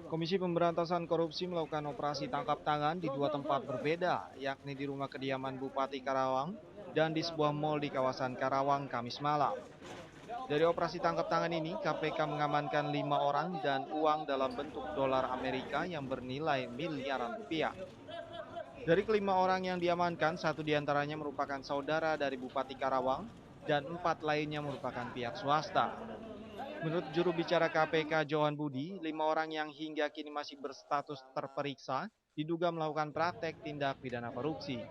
Komisi Pemberantasan Korupsi melakukan operasi tangkap tangan di dua tempat berbeda, yakni di rumah kediaman Bupati Karawang dan di sebuah mal di kawasan Karawang Kamis malam. Dari operasi tangkap tangan ini, KPK mengamankan 5 orang dan uang dalam bentuk dolar Amerika yang bernilai miliaran rupiah. Dari kelima orang yang diamankan, 1 diantaranya merupakan saudara dari Bupati Karawang dan 4 lainnya merupakan pihak swasta. Menurut juru bicara KPK Johan Budi, 5 orang yang hingga kini masih berstatus terperiksa diduga melakukan praktek tindak pidana korupsi.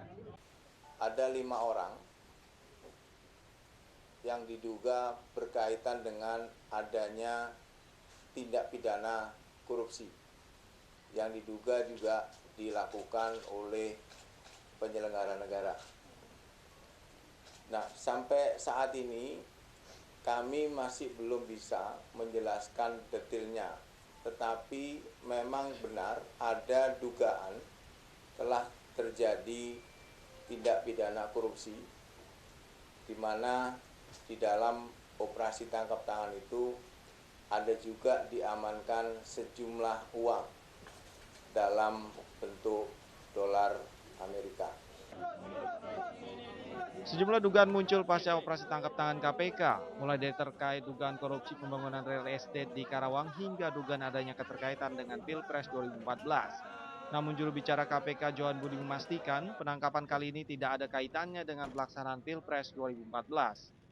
Ada 5 orang yang diduga berkaitan dengan adanya tindak pidana korupsi yang diduga juga dilakukan oleh penyelenggara negara. Nah, sampai saat ini kami masih belum bisa menjelaskan detailnya, tetapi memang benar ada dugaan telah terjadi tindak pidana korupsi, di mana di dalam operasi tangkap tangan itu ada juga diamankan sejumlah uang dalam bentuk dolar Amerika. Sejumlah dugaan muncul pasca operasi tangkap tangan KPK, mulai dari terkait dugaan korupsi pembangunan real estate di Karawang hingga dugaan adanya keterkaitan dengan Pilpres 2014. Namun juru bicara KPK Johan Budi memastikan penangkapan kali ini tidak ada kaitannya dengan pelaksanaan Pilpres 2014.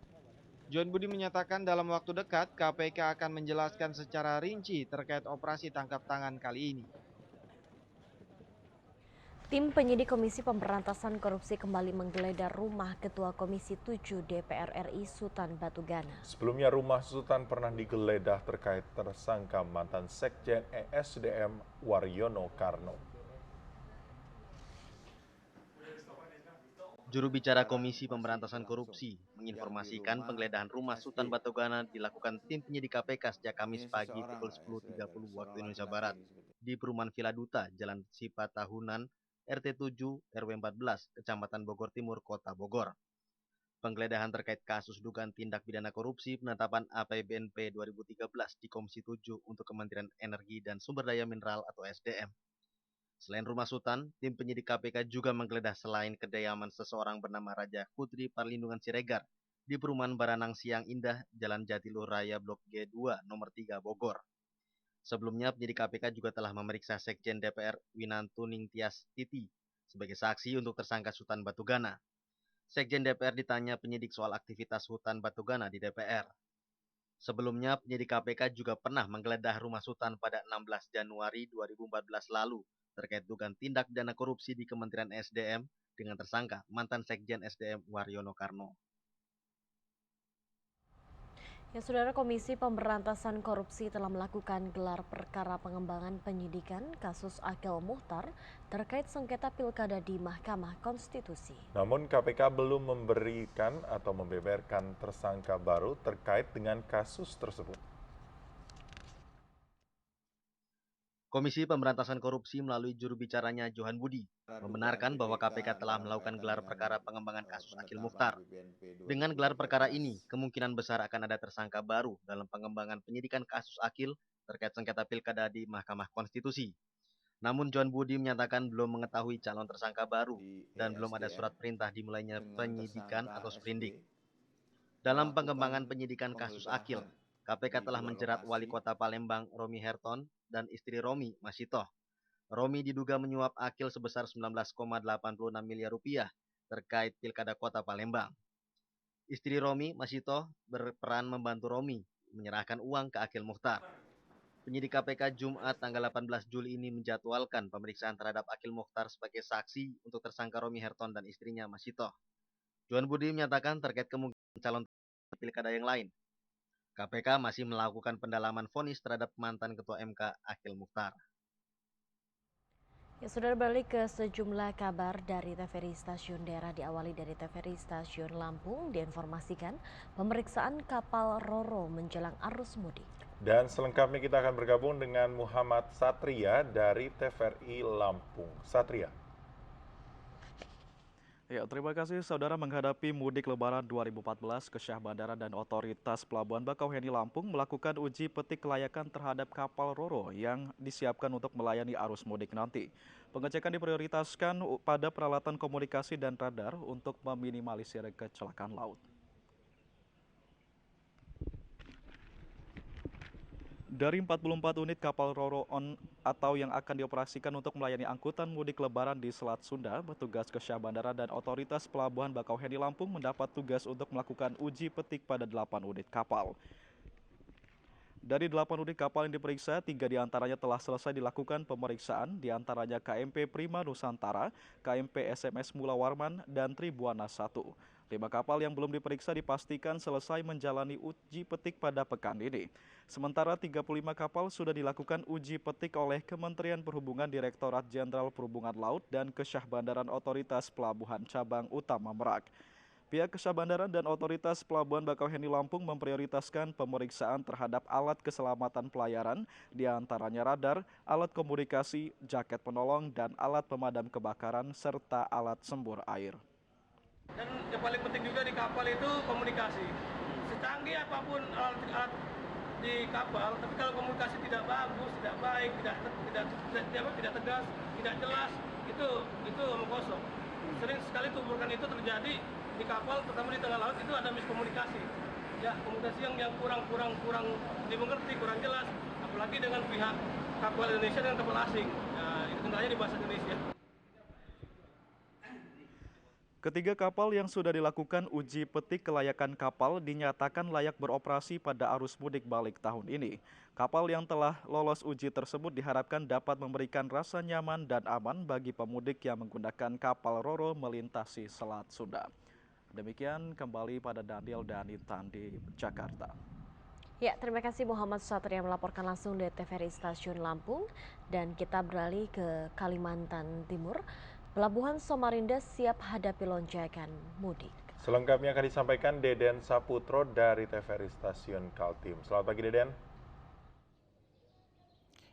Johan Budi menyatakan dalam waktu dekat KPK akan menjelaskan secara rinci terkait operasi tangkap tangan kali ini. Tim penyidik Komisi Pemberantasan Korupsi kembali menggeledah rumah Ketua Komisi 7 DPR RI Sutan Batugana. Sebelumnya rumah Sutan pernah digeledah terkait tersangka mantan Sekjen ESDM Waryono Karno. Juru bicara Komisi Pemberantasan Korupsi menginformasikan penggeledahan rumah Sutan Batugana dilakukan tim penyidik KPK sejak Kamis pagi pukul 10.30 waktu Indonesia Barat di perumahan Villa Duta, Jalan Sipa Tahunan, RT 7 RW 14, Kecamatan Bogor Timur, Kota Bogor. Penggeledahan terkait kasus dugaan tindak pidana korupsi penetapan APBNP 2013 di Komisi 7 untuk Kementerian Energi dan Sumber Daya Mineral atau SDM. Selain rumah Sutan, tim penyidik KPK juga menggeledah selain kediaman seseorang bernama Raja Putri Perlindungan Siregar di perumahan Baranang Siang Indah, Jalan Jatiluhur Raya Blok G2 nomor 3 Bogor. Sebelumnya, penyidik KPK juga telah memeriksa Sekjen DPR Winantu Ningtyas Titi sebagai saksi untuk tersangka Sutan Batugana. Sekjen DPR ditanya penyidik soal aktivitas Sutan Batugana di DPR. Sebelumnya, penyidik KPK juga pernah menggeledah rumah Sutan pada 16 Januari 2014 lalu terkait dugaan tindak pidana korupsi di Kementerian SDM dengan tersangka mantan Sekjen SDM Waryono Karno. Ya, Saudara, Komisi Pemberantasan Korupsi telah melakukan gelar perkara pengembangan penyidikan kasus Akil Muhtar terkait sengketa pilkada di Mahkamah Konstitusi. Namun KPK belum memberikan atau membeberkan tersangka baru terkait dengan kasus tersebut. Komisi Pemberantasan Korupsi melalui juru bicaranya Johan Budi membenarkan bahwa KPK telah melakukan gelar perkara pengembangan kasus Akil Muhtar. Dengan gelar perkara ini, kemungkinan besar akan ada tersangka baru dalam pengembangan penyidikan kasus Akil terkait sengketa pilkada di Mahkamah Konstitusi. Namun Johan Budi menyatakan belum mengetahui calon tersangka baru dan belum ada surat perintah dimulainya penyidikan atau sprindik. Dalam pengembangan penyidikan kasus Akil, KPK telah menjerat Wali Kota Palembang Romi Herton dan istri Romi, Masitoh. Romi diduga menyuap Akil sebesar 19,86 miliar rupiah terkait Pilkada Kota Palembang. Istri Romi, Masitoh, berperan membantu Romi menyerahkan uang ke Akil Muhtar. Penyidik KPK Jumat tanggal 18 Juli ini menjadwalkan pemeriksaan terhadap Akil Muhtar sebagai saksi untuk tersangka Romi Herton dan istrinya Masitoh. Johan Budi menyatakan terkait kemungkinan calon pilkada yang lain, KPK masih melakukan pendalaman vonis terhadap mantan Ketua MK Akil Muhtar. Ya, Saudara, balik ke sejumlah kabar dari TVRI Stasiun Daerah. Diawali dari TVRI Stasiun Lampung, diinformasikan pemeriksaan kapal Roro menjelang arus mudik. Dan selengkapnya kita akan bergabung dengan Muhammad Satria dari TVRI Lampung. Satria. Ya, terima kasih saudara. Menghadapi mudik lebaran 2014, Kesyah Bandara dan Otoritas Pelabuhan Bakauheni Lampung melakukan uji petik kelayakan terhadap kapal Roro yang disiapkan untuk melayani arus mudik nanti. Pengecekan diprioritaskan pada peralatan komunikasi dan radar untuk meminimalisir kecelakaan laut. Dari 44 unit kapal Roro-on atau yang akan dioperasikan untuk melayani angkutan mudik lebaran di Selat Sunda, petugas Kesyah Bandara dan Otoritas Pelabuhan Bakauheni Lampung mendapat tugas untuk melakukan uji petik pada 8 unit kapal. Dari 8 unit kapal yang diperiksa, 3 diantaranya telah selesai dilakukan pemeriksaan, diantaranya KMP Prima Nusantara, KMP SMS Mula Warman, dan Tribuana 1. 5 kapal yang belum diperiksa dipastikan selesai menjalani uji petik pada pekan ini. Sementara 35 kapal sudah dilakukan uji petik oleh Kementerian Perhubungan Direktorat Jenderal Perhubungan Laut dan Kesyah Bandaran Otoritas Pelabuhan Cabang Utama Merak. Pihak Kesyah Bandaran dan Otoritas Pelabuhan Bakauheni Lampung memprioritaskan pemeriksaan terhadap alat keselamatan pelayaran, diantaranya radar, alat komunikasi, jaket penolong, dan alat pemadam kebakaran, serta alat sembur air. Dan yang paling penting juga di kapal itu komunikasi. Secanggih apapun alat di kapal, tapi kalau komunikasi tidak bagus, tidak baik, tidak tegas, tidak jelas, itu omong kosong. Sering sekali tuburkan itu terjadi di kapal, terutama di tengah laut itu ada miskomunikasi. Ya, komunikasi yang kurang dimengerti, kurang jelas, apalagi dengan pihak kapal Indonesia dengan kapal asing. Nah, itu kendalanya di bahasa Indonesia. Ketiga kapal yang sudah dilakukan uji petik kelayakan kapal dinyatakan layak beroperasi pada arus mudik balik tahun ini. Kapal yang telah lolos uji tersebut diharapkan dapat memberikan rasa nyaman dan aman bagi pemudik yang menggunakan kapal Roro melintasi Selat Sunda. Demikian kembali pada Daniel dan Intan di Jakarta. Ya, terima kasih Muhammad Satria melaporkan langsung dari TVRI Stasiun Lampung. Dan kita beralih ke Kalimantan Timur. Pelabuhan Samarinda siap hadapi lonjakan mudik. Selengkapnya akan disampaikan Deden Saputro dari TVRI Stasiun Kaltim. Selamat pagi Deden.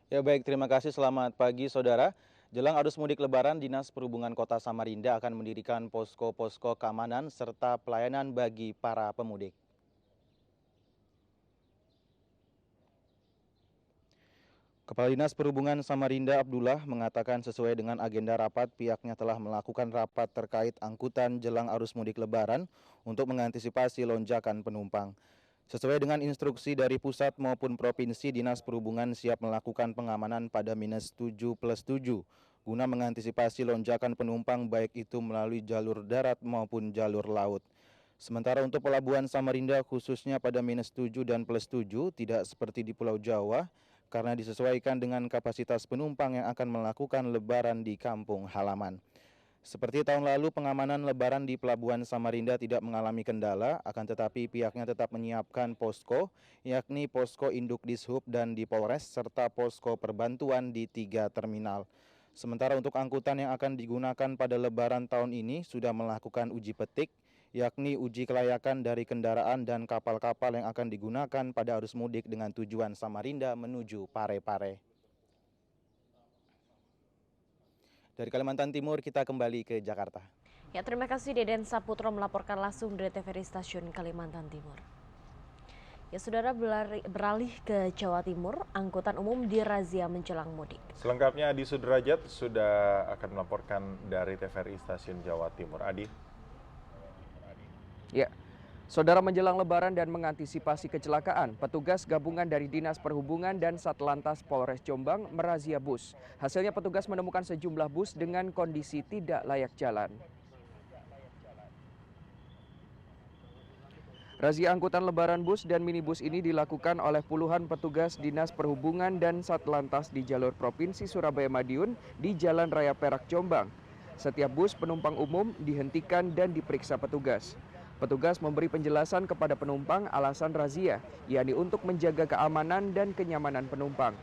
Ya baik, terima kasih. Selamat pagi saudara. Jelang arus mudik lebaran, Dinas Perhubungan Kota Samarinda akan mendirikan posko-posko keamanan serta pelayanan bagi para pemudik. Kepala Dinas Perhubungan Samarinda Abdullah mengatakan sesuai dengan agenda rapat, pihaknya telah melakukan rapat terkait angkutan jelang arus mudik lebaran untuk mengantisipasi lonjakan penumpang. Sesuai dengan instruksi dari pusat maupun provinsi, Dinas Perhubungan siap melakukan pengamanan pada -7+7 guna mengantisipasi lonjakan penumpang baik itu melalui jalur darat maupun jalur laut. Sementara untuk pelabuhan Samarinda khususnya pada -7 dan +7 tidak seperti di Pulau Jawa, karena disesuaikan dengan kapasitas penumpang yang akan melakukan lebaran di kampung halaman. Seperti tahun lalu, pengamanan lebaran di Pelabuhan Samarinda tidak mengalami kendala, akan tetapi pihaknya tetap menyiapkan posko, yakni posko induk Dishub dan di Polres, serta posko perbantuan di 3 terminal. Sementara untuk angkutan yang akan digunakan pada lebaran tahun ini sudah melakukan uji petik, yakni uji kelayakan dari kendaraan dan kapal-kapal yang akan digunakan pada arus mudik dengan tujuan Samarinda menuju Parepare. Dari Kalimantan Timur kita kembali ke Jakarta. Ya, terima kasih Deden Saputro melaporkan langsung dari TVRI Stasiun Kalimantan Timur. Ya, saudara, beralih ke Jawa Timur, angkutan umum dirazia menjelang mudik. Selengkapnya Adi Sudrajat sudah akan melaporkan dari TVRI Stasiun Jawa Timur. Adi. Ya, saudara, menjelang lebaran dan mengantisipasi kecelakaan, petugas gabungan dari Dinas Perhubungan dan Satlantas Polres Jombang merazia bus. Hasilnya petugas menemukan sejumlah bus dengan kondisi tidak layak jalan. Razia angkutan lebaran bus dan minibus ini dilakukan oleh puluhan petugas Dinas Perhubungan dan Satlantas di jalur Provinsi Surabaya Madiun di Jalan Raya Perak Jombang. Setiap bus penumpang umum dihentikan dan diperiksa petugas. Petugas memberi penjelasan kepada penumpang alasan razia, yakni untuk menjaga keamanan dan kenyamanan penumpang.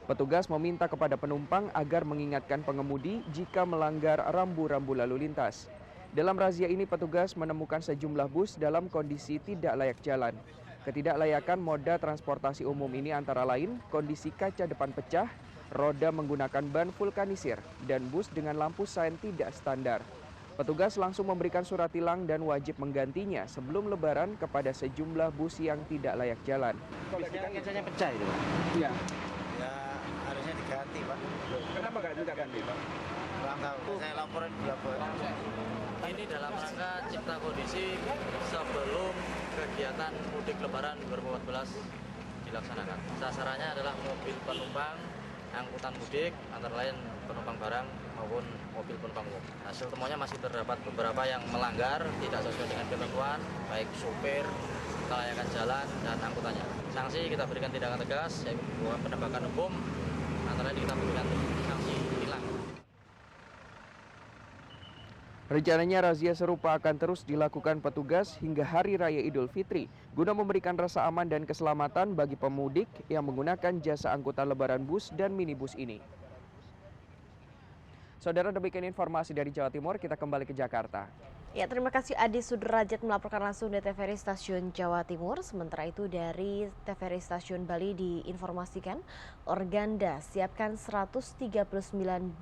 Petugas meminta kepada penumpang agar mengingatkan pengemudi jika melanggar rambu-rambu lalu lintas. Dalam razia ini petugas menemukan sejumlah bus dalam kondisi tidak layak jalan. Ketidaklayakan moda transportasi umum ini antara lain kondisi kaca depan pecah, roda menggunakan ban vulkanisir, dan bus dengan lampu sein tidak standar. Petugas langsung memberikan surat tilang dan wajib menggantinya sebelum lebaran kepada sejumlah bus yang tidak layak jalan. Kacanya pecah itu, Pak? Iya. Ya harusnya diganti, Pak. Kenapa nggak ganti, Pak? Kurang tahu. Saya laporin berapa. Ini dalam rangka cipta kondisi sebelum kegiatan mudik lebaran 2014 dilaksanakan. Sasarannya adalah mobil penumpang, angkutan mudik, antara lain penumpang barang maupun mobil penumpang umum. Hasil temuannya masih terdapat beberapa yang melanggar, tidak sesuai dengan ketentuan, baik supir, kelayakan jalan, dan angkutannya. Sanksi kita berikan tindakan tegas, yaitu penegakan hukum, antara lain kita berikan sanksi tilang. Rencananya razia serupa akan terus dilakukan petugas hingga Hari Raya Idul Fitri guna memberikan rasa aman dan keselamatan bagi pemudik yang menggunakan jasa angkutan lebaran bus dan minibus ini. Saudara, demikian informasi dari Jawa Timur, kita kembali ke Jakarta. Ya, terima kasih Adi Sudrajat melaporkan langsung dari TVRI Stasiun Jawa Timur. Sementara itu dari TVRI Stasiun Bali diinformasikan, Organda siapkan 139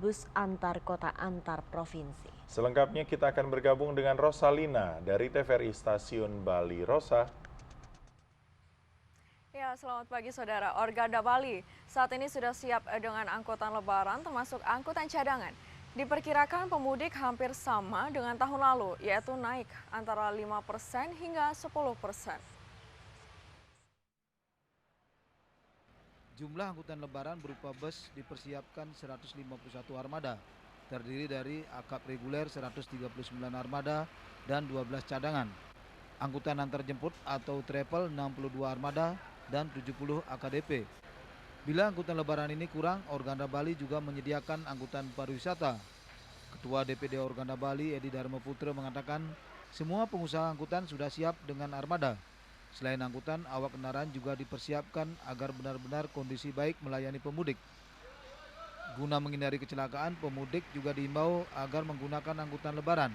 bus antar kota antar provinsi. Selengkapnya kita akan bergabung dengan Rosalina dari TVRI Stasiun Bali. Rosa. Ya, selamat pagi saudara. Organda Bali saat ini sudah siap dengan angkutan lebaran termasuk angkutan cadangan. Diperkirakan pemudik hampir sama dengan tahun lalu, yaitu naik antara 5% hingga 10%. Jumlah angkutan lebaran berupa bus dipersiapkan 151 armada, terdiri dari akap reguler 139 armada dan 12 cadangan. Angkutan antarjemput atau travel 62 armada dan 70 AKDP. Bila angkutan lebaran ini kurang, Organda Bali juga menyediakan angkutan pariwisata. Ketua DPD Organda Bali, Edi Dharma Putra, mengatakan semua pengusaha angkutan sudah siap dengan armada. Selain angkutan, awak kendaraan juga dipersiapkan agar benar-benar kondisi baik melayani pemudik. Guna menghindari kecelakaan, pemudik juga diimbau agar menggunakan angkutan lebaran.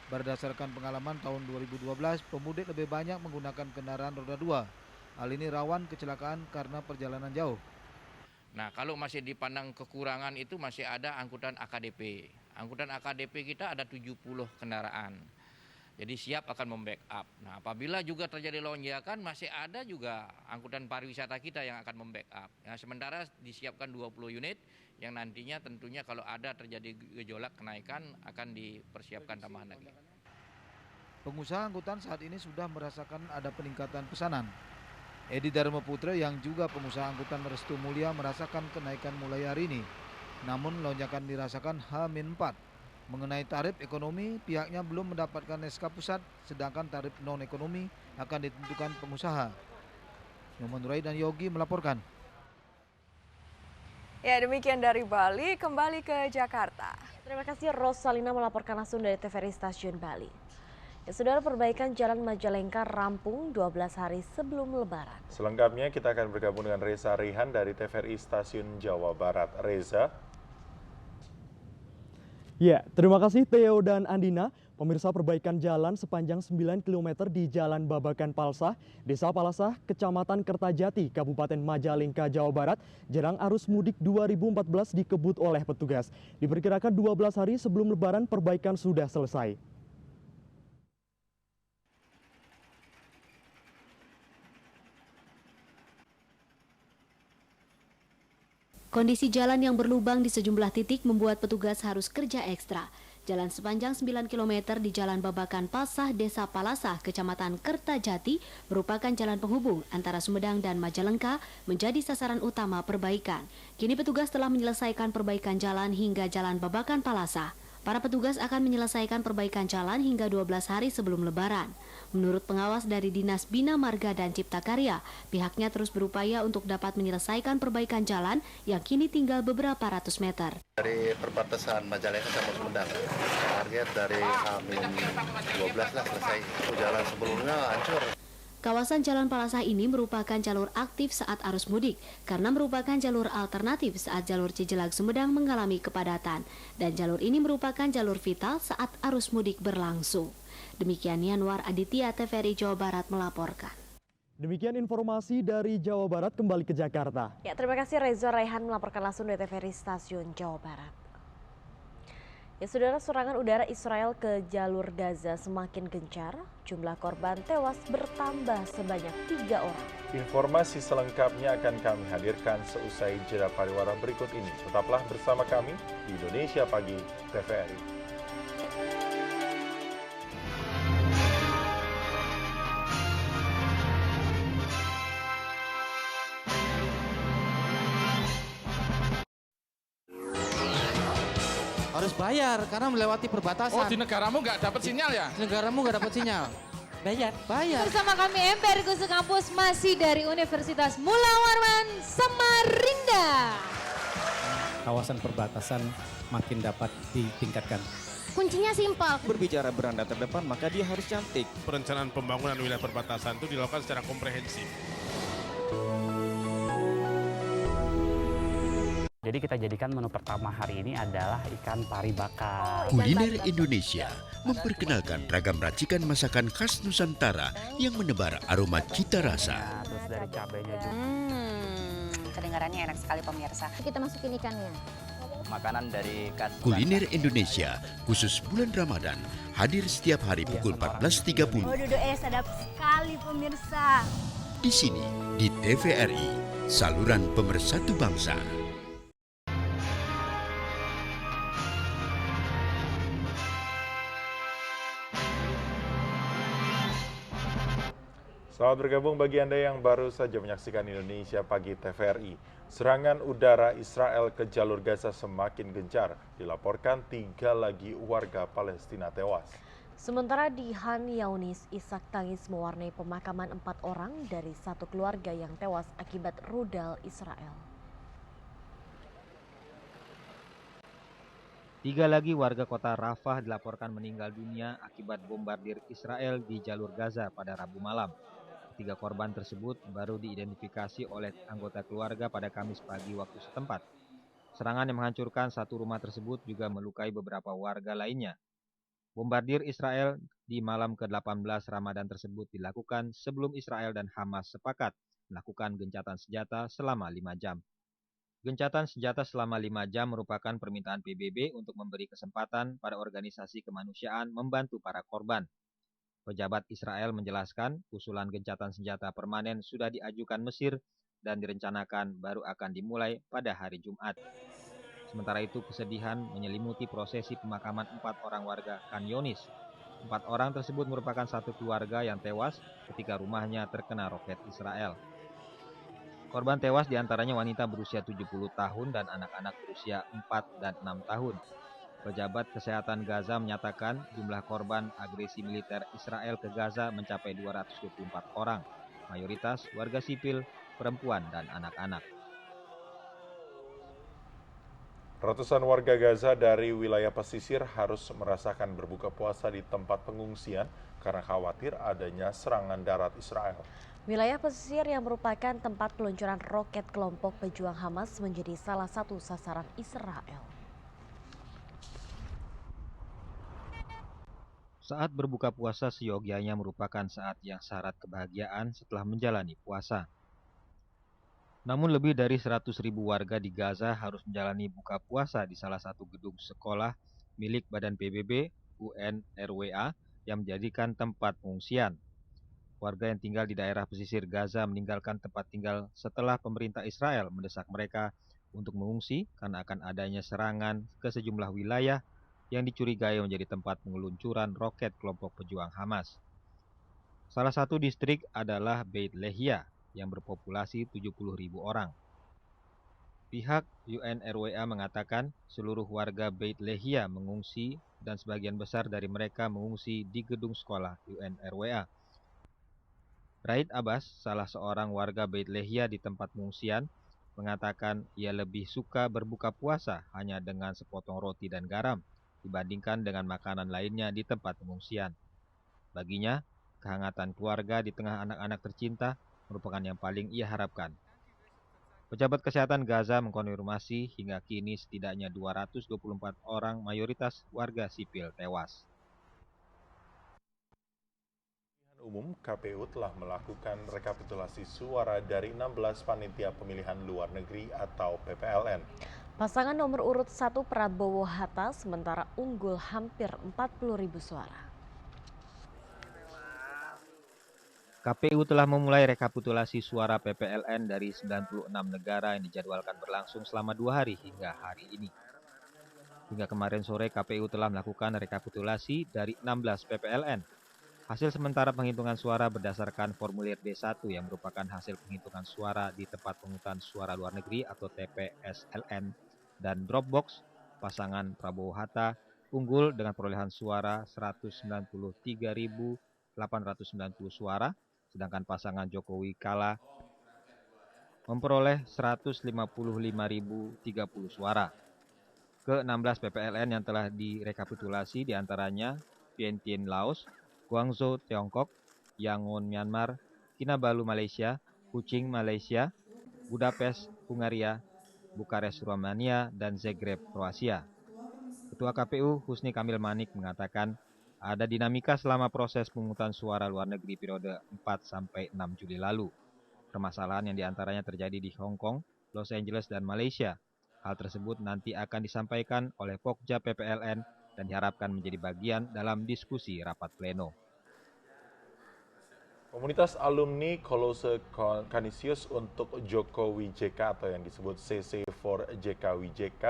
Berdasarkan pengalaman tahun 2012, pemudik lebih banyak menggunakan kendaraan roda 2. Hal ini rawan kecelakaan karena perjalanan jauh. Nah, kalau masih dipandang kekurangan itu masih ada angkutan AKDP. Angkutan AKDP kita ada 70 kendaraan. Jadi siap akan membackup. Nah, apabila juga terjadi lonjakan masih ada juga angkutan pariwisata kita yang akan membackup. Nah, sementara disiapkan 20 unit yang nantinya tentunya kalau ada terjadi gejolak kenaikan akan dipersiapkan tambahan lagi. Pengusaha angkutan saat ini sudah merasakan ada peningkatan pesanan. Edi Dharma Putra yang juga pengusaha angkutan Restu Mulia merasakan kenaikan mulai hari ini. Namun lonjakan dirasakan H-4. Mengenai tarif ekonomi, pihaknya belum mendapatkan SK pusat, sedangkan tarif non-ekonomi akan ditentukan pengusaha. Nyoman Nurai dan Yogi melaporkan. Ya, demikian dari Bali, kembali ke Jakarta. Terima kasih Rosalina melaporkan langsung dari TVRI Stasiun Bali. Ya, saudara, perbaikan Jalan Majalengka rampung 12 hari sebelum Lebaran. Selengkapnya kita akan bergabung dengan Reza Rihan dari TVRI Stasiun Jawa Barat. Reza. Ya, terima kasih Theo dan Andina. Pemirsa, perbaikan jalan sepanjang 9 km di Jalan Babakan Palsah, Desa Palasah, Kecamatan Kertajati, Kabupaten Majalengka, Jawa Barat, jelang arus mudik 2014 dikebut oleh petugas. Diperkirakan 12 hari sebelum Lebaran perbaikan sudah selesai. Kondisi jalan yang berlubang di sejumlah titik membuat petugas harus kerja ekstra. Jalan sepanjang 9 km di Jalan Babakan Palsah, Desa Palasah, Kecamatan Kertajati merupakan jalan penghubung antara Sumedang dan Majalengka menjadi sasaran utama perbaikan. Kini petugas telah menyelesaikan perbaikan jalan hingga Jalan Babakan Palasah. Para petugas akan menyelesaikan perbaikan jalan hingga 12 hari sebelum Lebaran. Menurut pengawas dari Dinas Bina Marga dan Cipta Karya, pihaknya terus berupaya untuk dapat menyelesaikan perbaikan jalan yang kini tinggal beberapa ratus meter. Dari perbatasan Majalengka sama Sumedang, target dari H-12 lah selesai. Jalan sebelumnya hancur. Kawasan Jalan Palasah ini merupakan jalur aktif saat arus mudik karena merupakan jalur alternatif saat jalur Cijelag Sumedang mengalami kepadatan, dan jalur ini merupakan jalur vital saat arus mudik berlangsung. Demikian Yanwar Aditya, TVRI Jawa Barat melaporkan. Demikian informasi dari Jawa Barat, kembali ke Jakarta. Ya, terima kasih Reza Raihan melaporkan langsung dari TVRI Stasiun Jawa Barat. Ya, saudara, serangan udara Israel ke jalur Gaza semakin gencar. Jumlah korban tewas bertambah sebanyak 3 orang. Informasi selengkapnya akan kami hadirkan seusai jeda pariwara berikut ini. Tetaplah bersama kami di Indonesia Pagi TVRI. Harus bayar karena melewati perbatasan. Oh, di negaramu nggak dapat sinyal ya? Di negaramu nggak dapat sinyal. Bayar. Bersama kami Empirikus Kampus masih dari Universitas Mula Warman Samarinda. Kawasan perbatasan makin dapat ditingkatkan. Kuncinya simpel. Berbicara beranda terdepan maka dia harus cantik. Perencanaan pembangunan wilayah perbatasan itu dilakukan secara komprehensif. Jadi kita jadikan menu pertama hari ini adalah ikan pari bakar. Kuliner Indonesia memperkenalkan ragam racikan masakan khas Nusantara yang menebar aroma cita rasa. Terus dari cabenya juga. Kedengarannya enak sekali pemirsa. Kita masukin ikannya. Makanan dari khas Kuliner Indonesia khusus bulan Ramadan hadir setiap hari pukul 14.30. Oh, sedap sekali pemirsa. Di sini di TVRI, saluran pemersatu bangsa. Selamat bergabung bagi Anda yang baru saja menyaksikan Indonesia Pagi TVRI. Serangan udara Israel ke jalur Gaza semakin gencar. Dilaporkan 3 lagi warga Palestina tewas. Sementara di Han Yaunis, isak tangis mewarnai pemakaman 4 orang dari satu keluarga yang tewas akibat rudal Israel. 3 lagi warga kota Rafah dilaporkan meninggal dunia akibat bombardir Israel di jalur Gaza pada Rabu malam. 3 korban tersebut baru diidentifikasi oleh anggota keluarga pada Kamis pagi waktu setempat. Serangan yang menghancurkan satu rumah tersebut juga melukai beberapa warga lainnya. Bombardir Israel di malam ke-18 Ramadan tersebut dilakukan sebelum Israel dan Hamas sepakat melakukan gencatan senjata selama 5 jam. Gencatan senjata selama 5 jam merupakan permintaan PBB untuk memberi kesempatan pada organisasi kemanusiaan membantu para korban. Pejabat Israel menjelaskan usulan gencatan senjata permanen sudah diajukan Mesir dan direncanakan baru akan dimulai pada hari Jumat. Sementara itu kesedihan menyelimuti prosesi pemakaman 4 orang warga Han Yaunis. 4 orang tersebut merupakan satu keluarga yang tewas ketika rumahnya terkena roket Israel. Korban tewas diantaranya wanita berusia 70 tahun dan anak-anak berusia 4 dan 6 tahun. Pejabat Kesehatan Gaza menyatakan jumlah korban agresi militer Israel ke Gaza mencapai 224 orang, mayoritas warga sipil, perempuan, dan anak-anak. Ratusan warga Gaza dari wilayah pesisir harus merasakan berbuka puasa di tempat pengungsian karena khawatir adanya serangan darat Israel. Wilayah pesisir yang merupakan tempat peluncuran roket kelompok pejuang Hamas menjadi salah satu sasaran Israel. Saat berbuka puasa seyogyanya merupakan saat yang syarat kebahagiaan setelah menjalani puasa. Namun lebih dari 100.000 warga di Gaza harus menjalani buka puasa di salah satu gedung sekolah milik Badan PBB UNRWA yang menjadikan tempat pengungsian. Warga yang tinggal di daerah pesisir Gaza meninggalkan tempat tinggal setelah pemerintah Israel mendesak mereka untuk mengungsi karena akan adanya serangan ke sejumlah wilayah yang dicurigai menjadi tempat pengeluncuran roket kelompok pejuang Hamas. Salah satu distrik adalah Beit Lahia yang berpopulasi 70.000 orang. Pihak UNRWA mengatakan seluruh warga Beit Lahia mengungsi dan sebagian besar dari mereka mengungsi di gedung sekolah UNRWA. Raid Abbas, salah seorang warga Beit Lahia di tempat pengungsian, mengatakan ia lebih suka berbuka puasa hanya dengan sepotong roti dan garam dibandingkan dengan makanan lainnya di tempat pengungsian. Baginya, kehangatan keluarga di tengah anak-anak tercinta merupakan yang paling ia harapkan. Pejabat Kesehatan Gaza mengkonfirmasi hingga kini setidaknya 224 orang mayoritas warga sipil tewas. Umum KPU telah melakukan rekapitulasi suara dari 16 panitia pemilihan luar negeri atau PPLN. Pasangan nomor urut 1 Prabowo Hatta sementara unggul hampir 40.000 suara. KPU telah memulai rekapitulasi suara PPLN dari 96 negara yang dijadwalkan berlangsung selama 2 hari hingga hari ini. Hingga kemarin sore KPU telah melakukan rekapitulasi dari 16 PPLN. Hasil sementara penghitungan suara berdasarkan formulir D1 yang merupakan hasil penghitungan suara di tempat pemungutan suara luar negeri atau TPSLN dan Dropbox, pasangan Prabowo Hatta unggul dengan perolehan suara 193.890 suara, sedangkan pasangan Jokowi kalah memperoleh 155.030 suara. Ke-16 PPLN yang telah direkapitulasi diantaranya Vientiane Laos, Guangzhou Tiongkok, Yangon Myanmar, Kinabalu Malaysia, Kuching Malaysia, Budapest Hungaria, Bukares Romania, dan Zagreb Kroasia. Ketua KPU Husni Kamil Manik mengatakan ada dinamika selama proses pemungutan suara luar negeri periode 4-6 Juli lalu. Permasalahan yang diantaranya terjadi di Hong Kong, Los Angeles, dan Malaysia. Hal tersebut nanti akan disampaikan oleh Pokja PPLN dan diharapkan menjadi bagian dalam diskusi rapat pleno. Komunitas alumni Kolose Kanisius untuk Jokowi JK atau yang disebut CC4JKWJK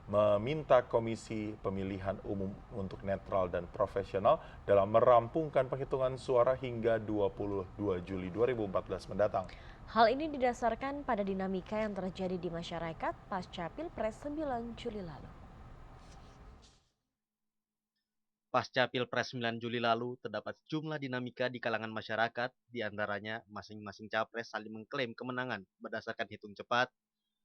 meminta Komisi Pemilihan Umum untuk netral dan profesional dalam merampungkan penghitungan suara hingga 22 Juli 2014 mendatang. Hal ini didasarkan pada dinamika yang terjadi di masyarakat pasca Pilpres 9 Juli lalu. Pasca Pilpres 9 Juli lalu, terdapat sejumlah dinamika di kalangan masyarakat, diantaranya masing-masing capres saling mengklaim kemenangan berdasarkan hitung cepat,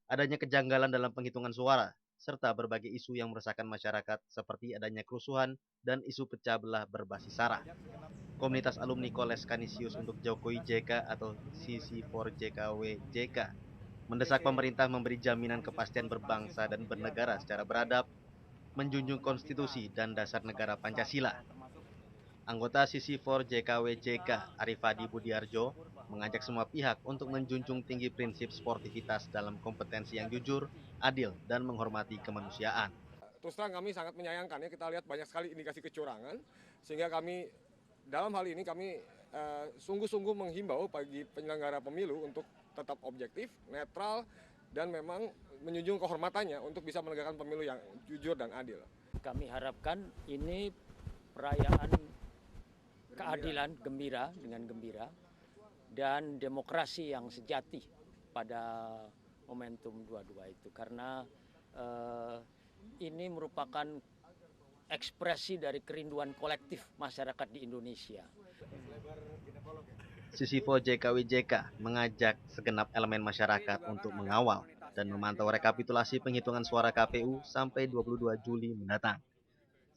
adanya kejanggalan dalam penghitungan suara, serta berbagai isu yang meresahkan masyarakat seperti adanya kerusuhan dan isu pecah belah berbasis sara. Komunitas alumni Koles Kanisius untuk Jokowi JK atau CC4JKWJK mendesak pemerintah memberi jaminan kepastian berbangsa dan bernegara secara beradab, menjunjung konstitusi dan dasar negara Pancasila. Anggota CC4JKWJK Arifadi Budiarjo mengajak semua pihak untuk menjunjung tinggi prinsip sportivitas dalam kompetensi yang jujur, adil, dan menghormati kemanusiaan. Terus terang kami sangat menyayangkan ya, kita lihat banyak sekali indikasi kecurangan, sehingga kami dalam hal ini kami sungguh-sungguh menghimbau bagi penyelenggara pemilu untuk tetap objektif, netral, dan memang menjunjung kehormatannya untuk bisa menegakkan pemilu yang jujur dan adil. Kami harapkan ini perayaan keadilan gembira dengan gembira dan demokrasi yang sejati pada momentum 22 itu, karena ini merupakan ekspresi dari kerinduan kolektif masyarakat di Indonesia. CC4JKWJK mengajak segenap elemen masyarakat untuk mengawal dan memantau rekapitulasi penghitungan suara KPU sampai 22 Juli mendatang.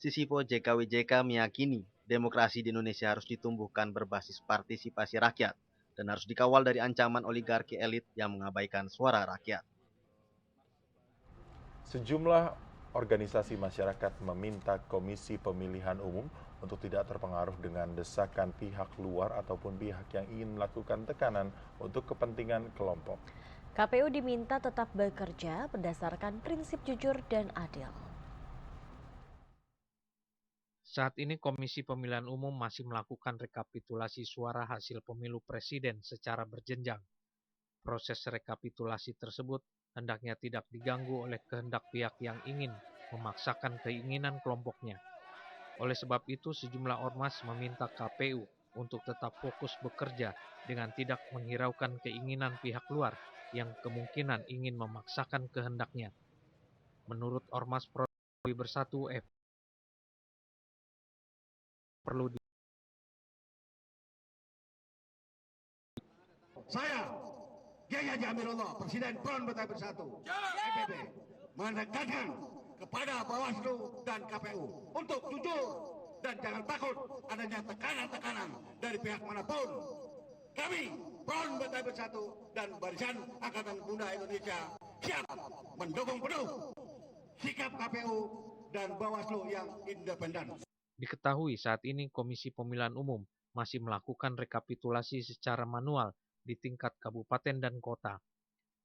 CC4JKWJK meyakini demokrasi di Indonesia harus ditumbuhkan berbasis partisipasi rakyat dan harus dikawal dari ancaman oligarki elit yang mengabaikan suara rakyat. Sejumlah organisasi masyarakat meminta Komisi Pemilihan Umum untuk tidak terpengaruh dengan desakan pihak luar ataupun pihak yang ingin melakukan tekanan untuk kepentingan kelompok. KPU diminta tetap bekerja berdasarkan prinsip jujur dan adil. Saat ini Komisi Pemilihan Umum masih melakukan rekapitulasi suara hasil pemilu presiden secara berjenjang. Proses rekapitulasi tersebut hendaknya tidak diganggu oleh kehendak pihak yang ingin memaksakan keinginan kelompoknya. Oleh sebab itu, sejumlah ormas meminta KPU untuk tetap fokus bekerja dengan tidak menghiraukan keinginan pihak luar yang kemungkinan ingin memaksakan kehendaknya. Menurut Ormas Jokowi Bersatu F, perlu Saya, Yahya Jamirullah, Presiden Front Betawi Bersatu, FBB, menekankan kepada Bawaslu dan KPU untuk jujur dan jangan takut adanya tekanan-tekanan dari pihak manapun. Kami, Front Betawi Bersatu dan Barisan Angkatan Muda Indonesia siap mendukung penuh sikap KPU dan Bawaslu yang independen. Diketahui saat ini Komisi Pemilihan Umum masih melakukan rekapitulasi secara manual di tingkat kabupaten dan kota.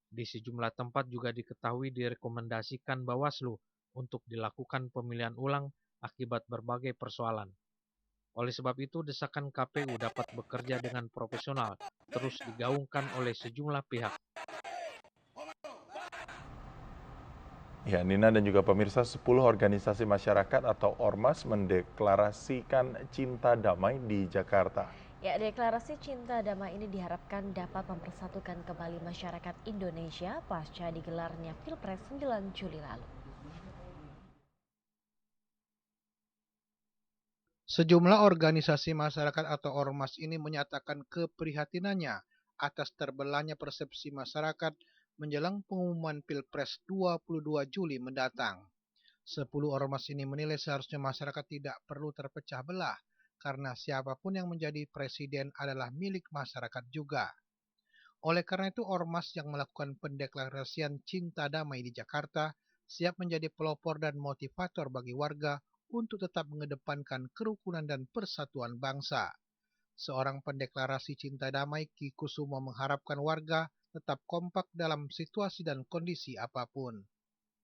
Di sejumlah tempat juga diketahui direkomendasikan Bawaslu untuk dilakukan pemilihan ulang akibat berbagai persoalan. Oleh sebab itu, desakan KPU dapat bekerja dengan profesional terus digaungkan oleh sejumlah pihak. Ya, Nina dan juga pemirsa, 10 organisasi masyarakat atau Ormas mendeklarasikan cinta damai di Jakarta. Ya, deklarasi cinta damai ini diharapkan dapat mempersatukan kembali masyarakat Indonesia pasca digelarnya Pilpres 9 Juli lalu. Sejumlah organisasi masyarakat atau ormas ini menyatakan keprihatinannya atas terbelahnya persepsi masyarakat menjelang pengumuman Pilpres 22 Juli mendatang. 10 ormas ini menilai seharusnya masyarakat tidak perlu terpecah belah karena siapapun yang menjadi presiden adalah milik masyarakat juga. Oleh karena itu, ormas yang melakukan pendeklarasian cinta damai di Jakarta siap menjadi pelopor dan motivator bagi warga untuk tetap mengedepankan kerukunan dan persatuan bangsa. Seorang pendeklarasi cinta damai, Ki Kusumo, mengharapkan warga tetap kompak dalam situasi dan kondisi apapun.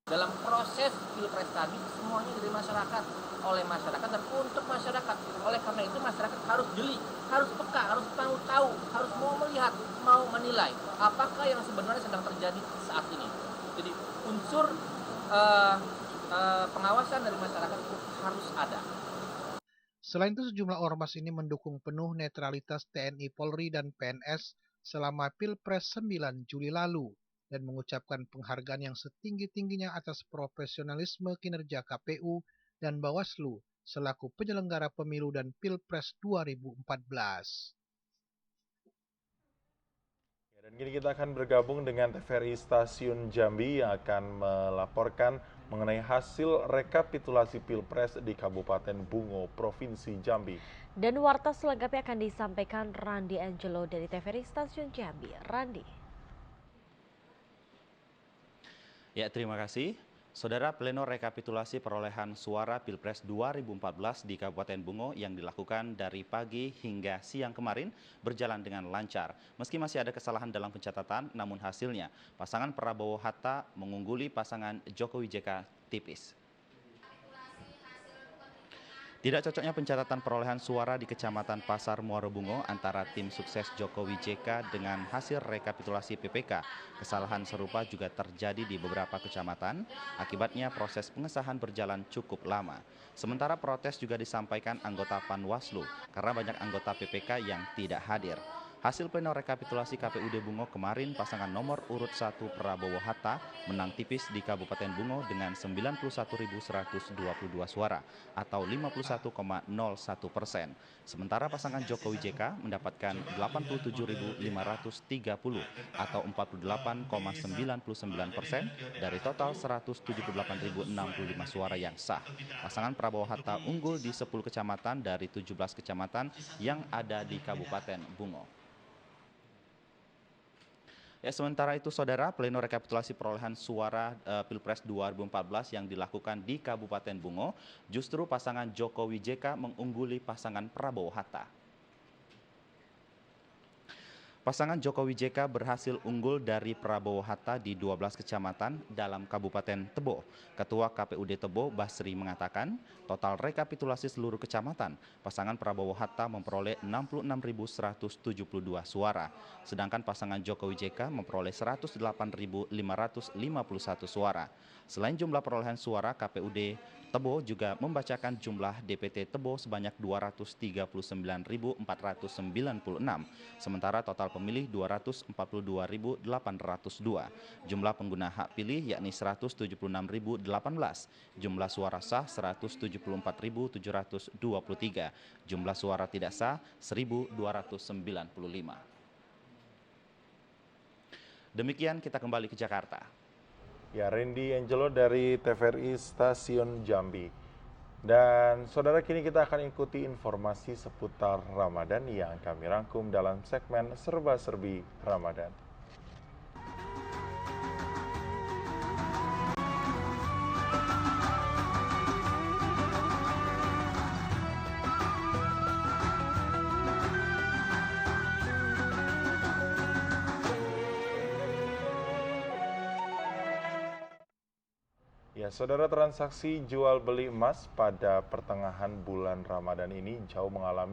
Dalam proses Pilpres tadi semuanya dari masyarakat, oleh masyarakat dan untuk masyarakat. Oleh karena itu masyarakat harus jeli, harus peka, harus tahu, harus mau melihat, mau menilai apakah yang sebenarnya sedang terjadi saat ini. Jadi unsur pengawasan dari masyarakat itu harus ada. Selain itu, sejumlah ormas ini mendukung penuh netralitas TNI, Polri, dan PNS selama Pilpres 9 Juli lalu dan mengucapkan penghargaan yang setinggi-tingginya atas profesionalisme kinerja KPU dan Bawaslu selaku penyelenggara pemilu dan Pilpres 2014. Dan kini kita akan bergabung dengan TVRI Stasiun Jambi yang akan melaporkan mengenai hasil rekapitulasi Pilpres di Kabupaten Bungo, Provinsi Jambi. Dan warta selengkapnya akan disampaikan Randi Angelo dari TVRI Stasiun Jambi. Randi. Ya, terima kasih. Saudara, pleno rekapitulasi perolehan suara Pilpres 2014 di Kabupaten Bungo yang dilakukan dari pagi hingga siang kemarin berjalan dengan lancar. Meski masih ada kesalahan dalam pencatatan, namun hasilnya pasangan Prabowo Hatta mengungguli pasangan Jokowi JK tipis. Tidak cocoknya pencatatan perolehan suara di Kecamatan Pasar Muaro Bungo antara tim sukses Jokowi JK dengan hasil rekapitulasi PPK. Kesalahan serupa juga terjadi di beberapa kecamatan, akibatnya proses pengesahan berjalan cukup lama. Sementara protes juga disampaikan anggota Panwaslu karena banyak anggota PPK yang tidak hadir. Hasil pleno rekapitulasi KPUD Bungo kemarin, pasangan nomor urut 1 Prabowo Hatta menang tipis di Kabupaten Bungo dengan 91.122 suara atau 51,01%. Sementara pasangan Jokowi JK mendapatkan 87.530 atau 48,99% dari total 178.065 suara yang sah. Pasangan Prabowo Hatta unggul di 10 kecamatan dari 17 kecamatan yang ada di Kabupaten Bungo. Ya, sementara itu, saudara, pleno rekapitulasi perolehan suara Pilpres 2014 yang dilakukan di Kabupaten Bungo, justru pasangan Jokowi JK mengungguli pasangan Prabowo Hatta. Pasangan Jokowi JK berhasil unggul dari Prabowo Hatta di 12 kecamatan dalam Kabupaten Tebo. Ketua KPUD Tebo, Basri, mengatakan total rekapitulasi seluruh kecamatan, pasangan Prabowo Hatta memperoleh 66.172 suara, sedangkan pasangan Jokowi JK memperoleh 108.551 suara. Selain jumlah perolehan suara, KPUD Tebo juga membacakan jumlah DPT Tebo sebanyak 239.496, sementara total pemilih 242.802. Jumlah pengguna hak pilih yakni 176.018, jumlah suara sah 174.723, jumlah suara tidak sah 1.295. Demikian, kita kembali ke Jakarta. Ya, Randy Angelo dari TVRI Stasiun Jambi. Dan saudara, kini kita akan ikuti informasi seputar Ramadan yang kami rangkum dalam segmen Serba-Serbi Ramadan. Saudara, transaksi jual beli emas pada pertengahan bulan Ramadan ini jauh mengalami